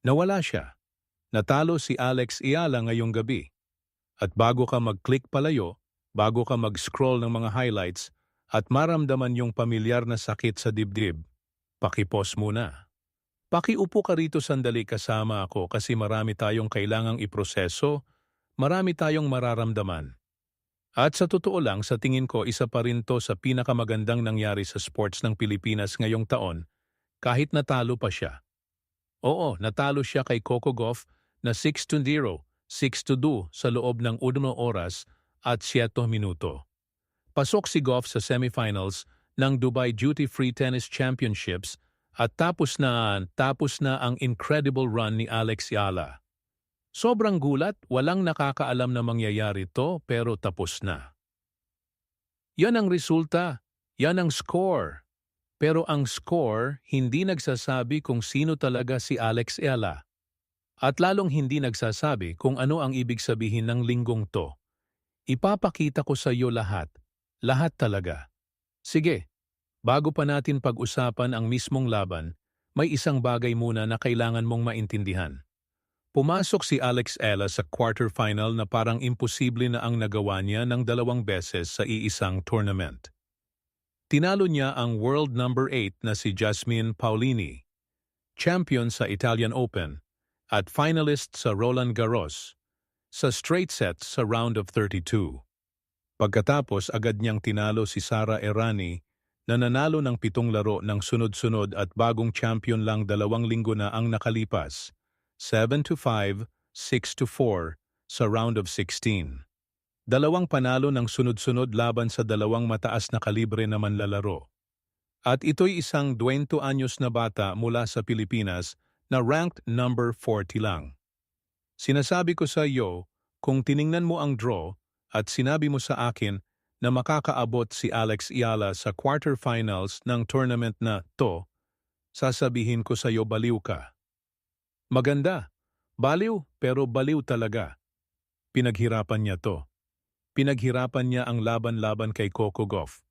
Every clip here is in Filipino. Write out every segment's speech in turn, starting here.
Nawala siya. Natalo si Alex Ayala ngayong gabi. At bago ka mag-click palayo, bago ka mag-scroll ng mga highlights, at maramdaman yung pamilyar na sakit sa dibdib, pakipos muna. Pakiupo ka rito sandali kasama ako kasi marami tayong kailangang iproseso, marami tayong mararamdaman. At sa totoo lang, sa tingin ko, isa pa rin to sa pinakamagandang nangyari sa sports ng Pilipinas ngayong taon, kahit natalo pa siya. Oo, natalo siya kay Coco Gauff na 6-0, 6-2 sa loob ng 1 oras at 7 minuto. Pasok si Gauff sa semifinals ng Dubai Duty Free Tennis Championships at tapos na ang incredible run ni Alex Ayala. Sobrang gulat, walang nakakaalam na mangyayari to pero tapos na. Yan ang resulta, yan ang score. Pero ang score hindi nagsasabi kung sino talaga si Alex Ayala. At lalong hindi nagsasabi kung ano ang ibig sabihin ng linggong to. Ipapakita ko sa iyo lahat talaga. Sige, bago pa natin pag-usapan ang mismong laban, may isang bagay muna na kailangan mong maintindihan. Pumasok si Alex Ayala sa quarterfinal na parang imposible na ang nagawa niya ng 2 beses sa iisang tournament. Tinalo niya ang world number 8 na si Jasmine Paolini, champion sa Italian Open, at finalist sa Roland Garros, sa straight sets sa round of 32. Pagkatapos agad niyang tinalo si Sara Errani na nanalo ng 7 laro ng sunod-sunod at bagong champion lang 2 linggo na ang nakalipas, 7-5, 6-4 sa round of 16. 2 panalo ng sunod-sunod laban sa 2 mataas na kalibre na manlalaro. At ito'y isang 20 anyos na bata mula sa Pilipinas na ranked number 40 lang. Sinasabi ko sa iyo, kung tiningnan mo ang draw at sinabi mo sa akin na makakaabot si Alex Ayala sa quarterfinals ng tournament na to, sasabihin ko sa iyo baliw ka. Maganda, baliw pero baliw talaga. Pinaghirapan niya to. Pinaghirapan niya ang laban-laban kay Coco Gauff.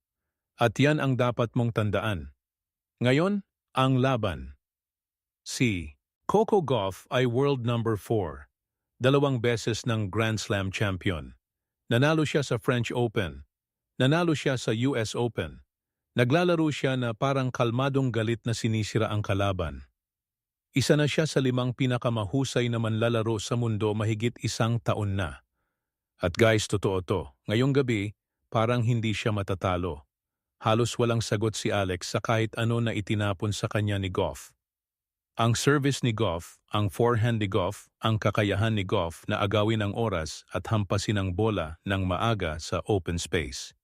At yan ang dapat mong tandaan. Ngayon, ang laban. Si Coco Gauff ay world number 4. 2 beses ng Grand Slam champion. Nanalo siya sa French Open. Nanalo siya sa US Open. Naglalaro siya na parang kalmadong galit na sinisira ang kalaban. Isa na siya sa 5 pinakamahusay na manlalaro sa mundo mahigit 1 taon na. At guys, totoo to. Ngayong gabi, parang hindi siya matatalo. Halos walang sagot si Alex sa kahit ano na itinapon sa kanya ni Gauff. Ang service ni Gauff, ang forehand ni Gauff, ang kakayahan ni Gauff na agawin ang oras at hampasin ang bola ng maaga sa open space.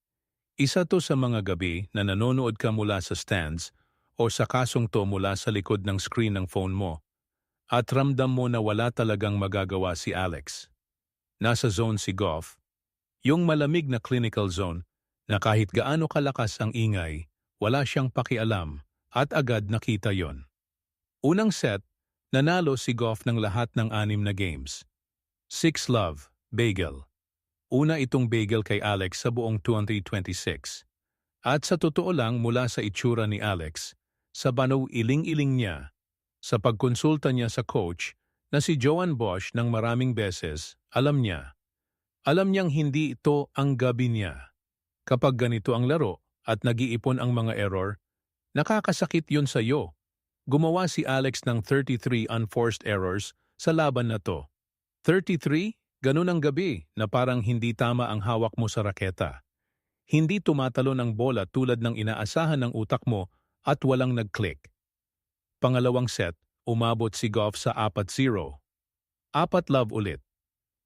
Isa to sa mga gabi na nanonood ka mula sa stands o sa kasong to mula sa likod ng screen ng phone mo at ramdam mo na wala talagang magagawa si Alex. Nasa zone si Gauff, yung malamig na clinical zone na kahit gaano kalakas ang ingay, wala siyang pakialam at agad nakita yon. Unang set, nanalo si Gauff ng lahat ng 6 na games. 6-love, bagel. Una itong bagel kay Alex sa buong 2026. At sa totoo lang mula sa itsura ni Alex, sa banaw iling-iling niya, sa pagkonsulta niya sa coach na si Joan Bosch ng maraming beses, alam niyang hindi ito ang gabi niya. Kapag ganito ang laro at nag-iipon ang mga error, nakakasakit yun sa iyo. Gumawa si Alex ng 33 unforced errors sa laban na to. 33? Ganun ang gabi na parang hindi tama ang hawak mo sa raketa. Hindi tumatalo ng bola tulad ng inaasahan ng utak mo at walang nag-click. Pangalawang set, umabot si Gauff sa 4-0. 4-love ulit.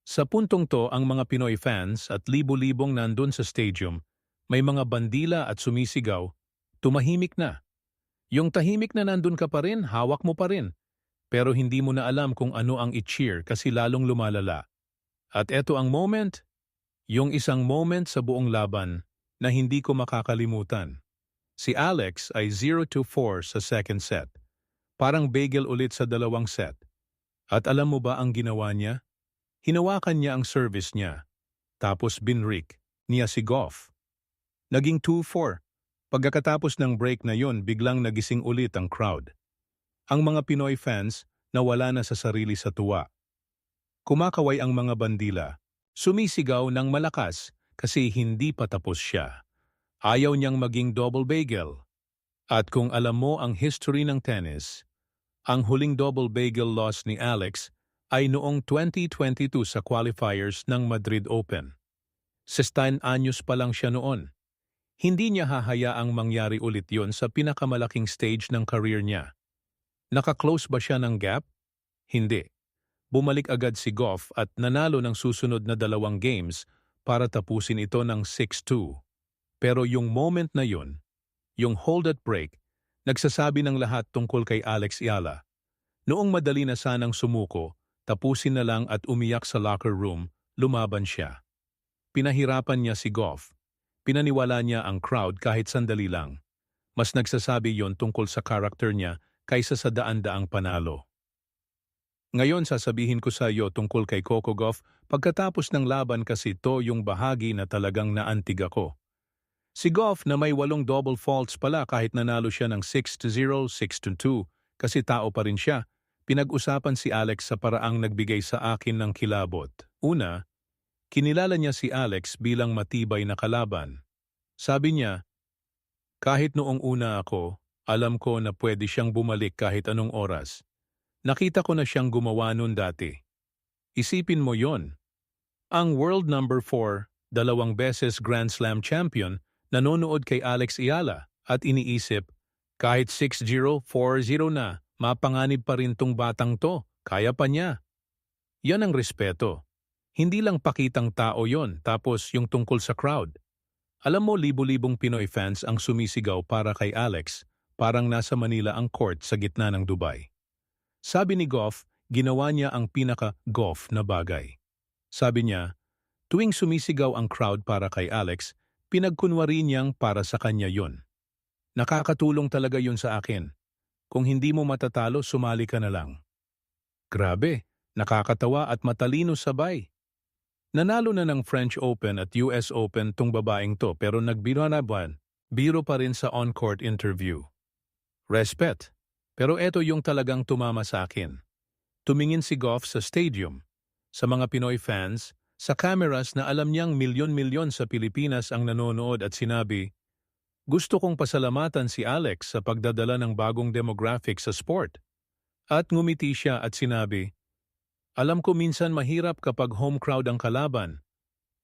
Sa puntong to ang mga Pinoy fans at libo-libong nandun sa stadium, may mga bandila at sumisigaw, tumahimik na. Yung tahimik na nandun ka pa rin, hawak mo pa rin. Pero hindi mo na alam kung ano ang i-cheer kasi lalong lumalala. At eto ang moment, yung isang moment sa buong laban na hindi ko makakalimutan. Si Alex ay 0-4 sa second set. Parang bagel ulit sa 2 set. At alam mo ba ang ginawa niya? Hinawakan niya ang service niya. Tapos binrik niya si Gauff. Naging 2-4. Pagkatapos ng break na yon, biglang nagising ulit ang crowd. Ang mga Pinoy fans nawala na sa sarili sa tuwa. Kumakaway ang mga bandila. Sumisigaw ng malakas kasi hindi pa tapos siya. Ayaw niyang maging double bagel. At kung alam mo ang history ng tennis, ang huling double bagel loss ni Alex ay noong 2022 sa qualifiers ng Madrid Open. 16 anyos pa lang siya noon. Hindi niya hahayaang mangyari ulit yon sa pinakamalaking stage ng career niya. Naka-close ba siya ng gap? Hindi. Bumalik agad si Goff at nanalo ng susunod na 2 games para tapusin ito ng 6-2. Pero yung moment na yun, yung hold at break, nagsasabi ng lahat tungkol kay Alex Eala. Noong madali na sanang sumuko, tapusin na lang at umiyak sa locker room, lumaban siya. Pinahirapan niya si Goff. Pinaniwala niya ang crowd kahit sandali lang. Mas nagsasabi yon tungkol sa karakter niya kaysa sa daan-daang panalo. Ngayon sasabihin ko sa iyo tungkol kay Coco Gauff pagkatapos ng laban kasi ito yung bahagi na talagang naantig ako. Si Gauff na may 8 double faults pala kahit nanalo siya ng 6-0, 6-2 kasi tao pa rin siya. Pinag-usapan si Alex sa paraang nagbigay sa akin ng kilabot. Una, kinilala niya si Alex bilang matibay na kalaban. Sabi niya, kahit noong una ako, alam ko na pwede siyang bumalik kahit anong oras. Nakita ko na siyang gumawa nun dati. Isipin mo yon. Ang world number 4, 2 beses Grand Slam champion, nanonood kay Alex Eala at iniisip, kahit 6-0, 4-0 na, mapanganib pa rin tong batang to, kaya pa niya. Yan ang respeto. Hindi lang pakitang tao yon tapos yung tungkol sa crowd. Alam mo libo-libong Pinoy fans ang sumisigaw para kay Alex, parang nasa Manila ang court sa gitna ng Dubai. Sabi ni Goff, ginawa niya ang pinaka-Goff na bagay. Sabi niya, tuwing sumisigaw ang crowd para kay Alex, pinagkunwari niyang para sa kanya yon. Nakakatulong talaga yun sa akin. Kung hindi mo matatalo, sumali ka na lang. Grabe, nakakatawa at matalino sabay. Nanalo na ng French Open at US Open tong babaeng to pero nagbiro na buwan, biro pa rin sa on-court interview. Respect. Pero eto yung talagang tumama sa akin. Tumingin si Goff sa stadium, sa mga Pinoy fans, sa cameras na alam niyang milyon-milyon sa Pilipinas ang nanonood at sinabi, gusto kong pasalamatan si Alex sa pagdadala ng bagong demographic sa sport. At ngumiti siya at sinabi, alam ko minsan mahirap kapag home crowd ang kalaban,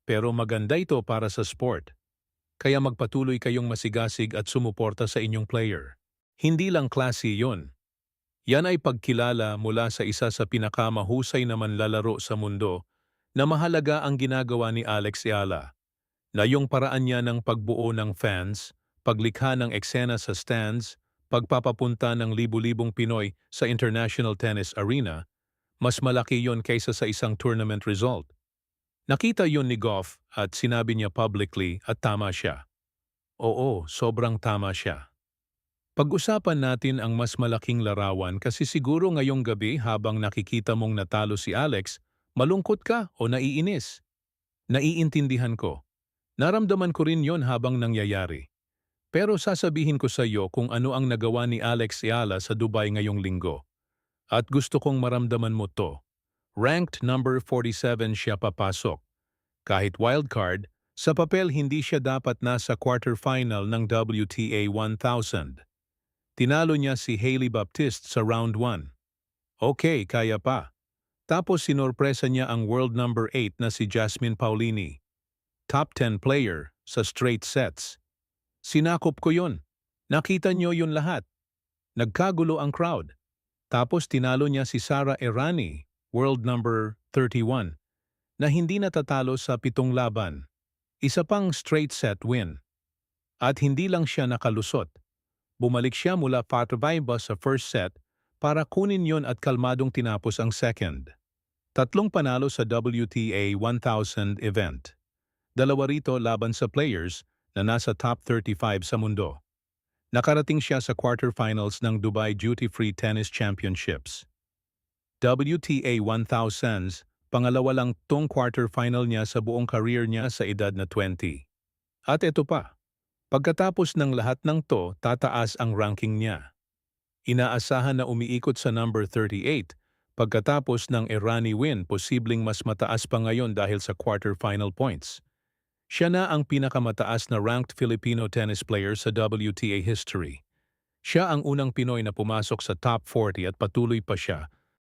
pero maganda ito para sa sport. Kaya magpatuloy kayong masigasig at sumuporta sa inyong player. Hindi lang klase yon. Yan ay pagkilala mula sa isa sa pinakamahusay na manlalaro sa mundo na mahalaga ang ginagawa ni Alex Eala. Na yung paraan niya ng pagbuo ng fans, paglikha ng eksena sa stands, pagpapapunta ng libu-libong Pinoy sa International Tennis Arena, mas malaki yon kaysa sa isang tournament result. Nakita yon ni Goff at sinabi niya publicly at tama siya. Oo, sobrang tama siya. Pag-usapan natin ang mas malaking larawan kasi siguro ngayong gabi habang nakikita mong natalo si Alex, malungkot ka o naiinis. Naiintindihan ko. Naramdaman ko rin yon habang nangyayari. Pero sasabihin ko sa iyo kung ano ang nagawa ni Alex Eala sa Dubai ngayong linggo. At gusto kong maramdaman mo to. Ranked number 47 siya papasok. Kahit wildcard, sa papel hindi siya dapat nasa quarterfinal ng WTA 1000. Tinalo niya si Hailey Baptiste sa round 1. Okay, kaya pa. Tapos sinorpresa niya ang world number 8 na si Jasmine Paolini. Top 10 player sa straight sets. Sinakop ko yon. Nakita niyo yun lahat. Nagkagulo ang crowd. Tapos tinalo niya si Sara Errani, world number 31, na hindi natatalo sa 7 laban. Isa pang straight set win. At hindi lang siya nakalusot. Bumalik siya mula 5 sa first set para kunin yon at kalmadong tinapos ang second. 3 panalo sa WTA 1000 event. 2 rito laban sa players na nasa top 35 sa mundo. Nakarating siya sa quarterfinals ng Dubai Duty Free Tennis Championships. WTA 1000s, pangalawa lang tong quarterfinal niya sa buong career niya sa edad na 20. At ito pa, pagkatapos ng lahat ng to, tataas ang ranking niya. Inaasahan na umiikot sa number 38 Pagkatapos ng Irani win, posibleng mas mataas pa ngayon dahil sa quarterfinal points. Siya na ang pinakamataas na ranked Filipino tennis player sa WTA history. Siya ang unang Pinoy na pumasok sa top 40 at patuloy pa siya